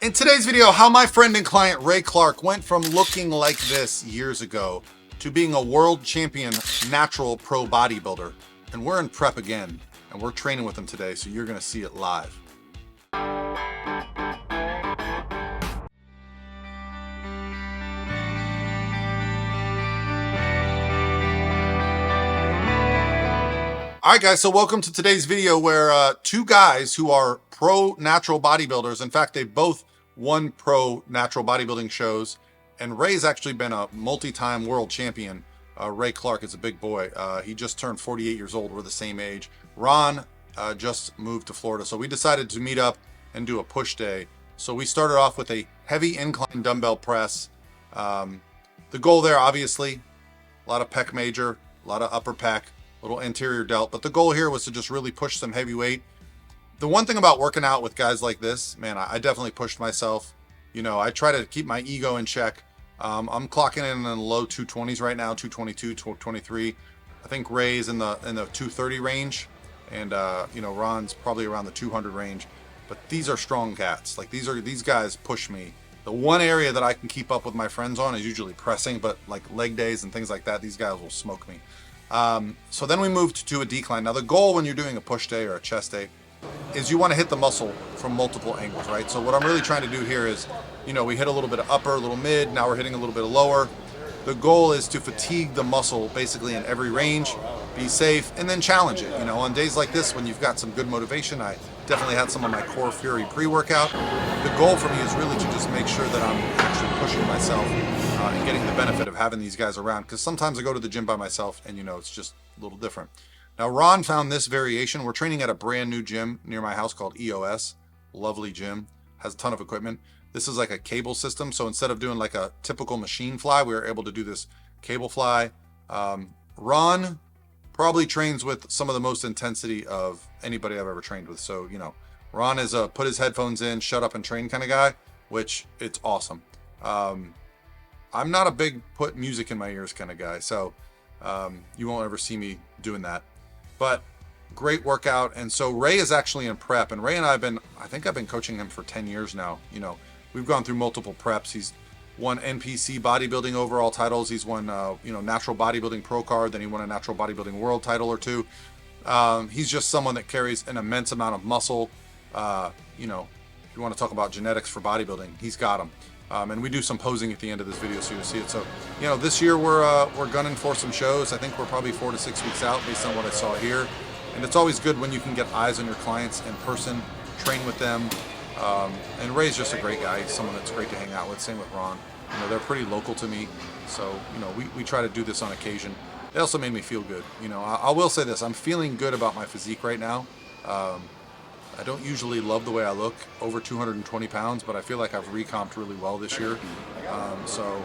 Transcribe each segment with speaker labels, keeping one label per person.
Speaker 1: In today's video, how my friend and client Ray Clark went from looking like this years ago to being a world champion natural pro bodybuilder. And we're in prep again, and we're training with him today, so you're gonna see it live. All right, guys, so welcome to today's video where two guys who are pro natural bodybuilders, in fact, they both won pro natural bodybuilding shows, and Ray's actually been a multi-time world champion. Ray Clark is a big boy. He just turned 48 years old. We're the same age. Ron just moved to Florida, so we decided to meet up and do a push day. So we started off with a heavy incline dumbbell press. The goal there, obviously, a lot of pec major, a lot of upper pec, little anterior delt, but the goal here was to just really push some heavy weight. The one thing about working out with guys like this, man, I definitely pushed myself. You know, I try to keep my ego in check. I'm clocking in the low 220s right now, 222, 223. I think Ray's in the 230 range, and you know, Ron's probably around the 200 range. But these are strong cats. Like these guys push me. The one area that I can keep up with my friends on is usually pressing, but like leg days and things like that, these guys will smoke me. So then we moved to a decline. Now the goal when you're doing a push day or a chest day is you want to hit the muscle from multiple angles, right? So what I'm really trying to do here is, you know, we hit a little bit of upper, a little mid, now we're hitting a little bit of lower. The goal is to fatigue the muscle basically in every range, be safe, and then challenge it. You know, on days like this when you've got some good motivation, I definitely had some of my Core Fury pre-workout. The goal for me is really to just make sure that I'm actually pushing myself and getting the benefit of having these guys around, because sometimes I go to the gym by myself and, you know, it's just a little different. Now Ron found this variation. We're training at a brand new gym near my house called EOS. Lovely gym, has a ton of equipment. This is like a cable system, so instead of doing like a typical machine fly, we were able to do this cable fly. Ron probably trains with some of the most intensity of anybody I've ever trained with. So, you know, Ron is a put his headphones in, shut up and train kind of guy, which it's awesome. I'm not a big put music in my ears kind of guy, so you won't ever see me doing that. But great workout. And so Ray is actually in prep, and Ray and I think I've been coaching him for 10 years now. You know, we've gone through multiple preps. He's won NPC bodybuilding overall titles. He's won, you know, natural bodybuilding pro card. Then he won a natural bodybuilding world title or two. He's just someone that carries an immense amount of muscle. You know, if you want to talk about genetics for bodybuilding, he's got them. And we do some posing at the end of this video, so you'll see it. So, you know, this year we're gunning for some shows. I think we're probably 4 to 6 weeks out based on what I saw here. And it's always good when you can get eyes on your clients in person, train with them. And Ray's just a great guy. He's someone that's great to hang out with. Same with Ron. You know, they're pretty local to me. So, you know, we try to do this on occasion. It also made me feel good. You know, I will say this. I'm feeling good about my physique right now. I don't usually love the way I look, over 220 pounds, but I feel like I've recomped really well this year. So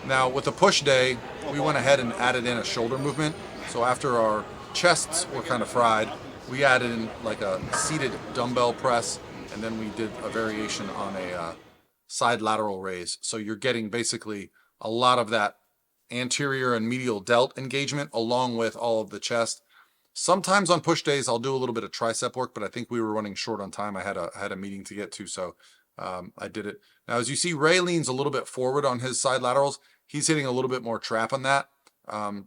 Speaker 1: now with the push day, we went ahead and added in a shoulder movement. So after our chests were kind of fried, we added in like a seated dumbbell press, and then we did a variation on a side lateral raise. So you're getting basically a lot of that anterior and medial delt engagement along with all of the chest. Sometimes on push days, I'll do a little bit of tricep work, but I think we were running short on time. I had a meeting to get to, so I did it. Now, as you see, Ray leans a little bit forward on his side laterals. He's hitting a little bit more trap on that.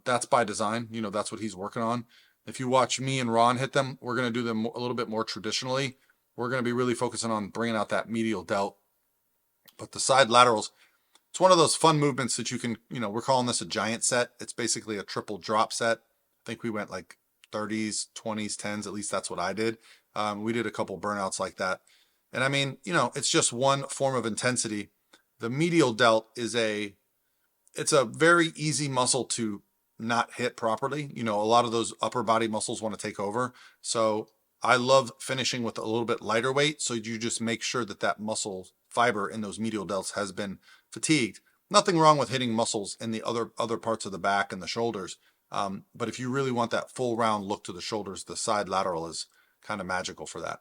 Speaker 1: That's by design. You know, that's what he's working on. If you watch me and Ron hit them, we're going to do them a little bit more traditionally. We're going to be really focusing on bringing out that medial delt. But the side laterals, it's one of those fun movements that you can, you know, we're calling this a giant set. It's basically a triple drop set. I think we went like 30s, 20s, 10s, at least that's what I did. We did a couple burnouts like that. And I mean, you know, it's just one form of intensity. The medial delt is it's a very easy muscle to not hit properly. You know, a lot of those upper body muscles want to take over. So I love finishing with a little bit lighter weight. So you just make sure that that muscle fiber in those medial delts has been fatigued. Nothing wrong with hitting muscles in the other parts of the back and the shoulders. But if you really want that full round look to the shoulders, the side lateral is kind of magical for that.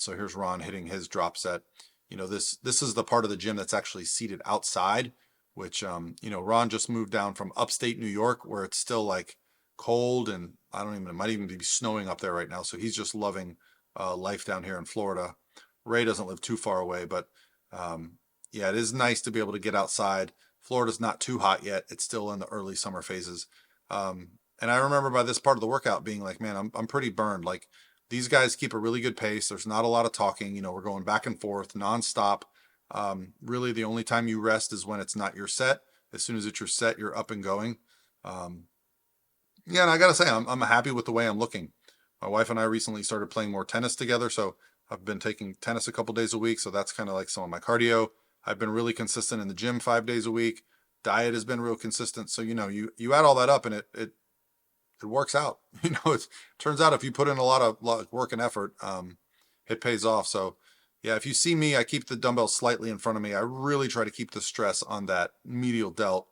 Speaker 1: So here's Ron hitting his drop set. You know, this is the part of the gym that's actually seated outside, which, you know, Ron just moved down from upstate New York where it's still like cold and it might even be snowing up there right now. So he's just loving life down here in Florida. Ray doesn't live too far away, but Yeah, it is nice to be able to get outside. Florida's not too hot yet. It's still in the early summer phases. And I remember by this part of the workout being like, man, I'm pretty burned. Like these guys keep a really good pace. There's not a lot of talking. You know, we're going back and forth nonstop. Really, the only time you rest is when it's not your set. As soon as it's your set, you're up and going. Yeah, and I gotta say, I'm happy with the way I'm looking. My wife and I recently started playing more tennis together, so I've been taking tennis a couple days a week. So that's kind of like some of my cardio. I've been really consistent in the gym 5 days a week. Diet has been real consistent. So you add all that up, and it works out. It turns out if you put in a lot of work and effort, it pays off. So yeah, if you see me, I keep the dumbbells slightly in front of me. I really try to keep the stress on that medial delt.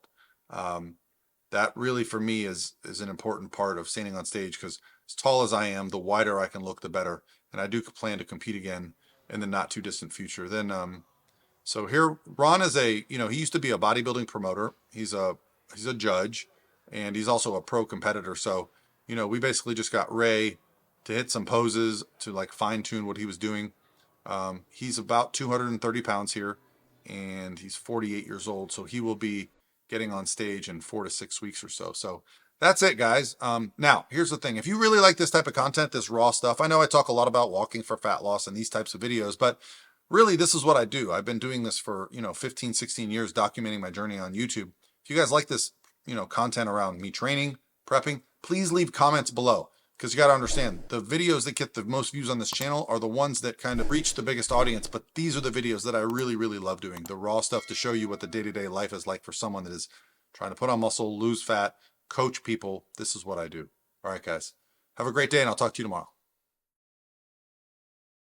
Speaker 1: That really for me is an important part of standing on stage, because as tall as I am, the wider I can look, the better. And I do plan to compete again in the not too distant future. Then, so here, Ron is he used to be a bodybuilding promoter. He's a judge, and he's also a pro competitor. So, we basically just got Ray to hit some poses to like fine tune what he was doing. He's about 230 pounds here, and he's 48 years old. So he will be getting on stage in 4 to 6 weeks or so. So that's it, guys. Now, here's the thing. If you really like this type of content, this raw stuff, I know I talk a lot about walking for fat loss and these types of videos, but really this is what I do. I've been doing this for, 15, 16 years, documenting my journey on YouTube. If you guys like this, content around me training, prepping, please leave comments below. Because you got to understand, the videos that get the most views on this channel are the ones that kind of reach the biggest audience. But these are the videos that I really, really love doing. The raw stuff to show you what the day-to-day life is like for someone that is trying to put on muscle, lose fat, coach people. This is what I do. All right, guys. Have a great day, and I'll talk to you tomorrow.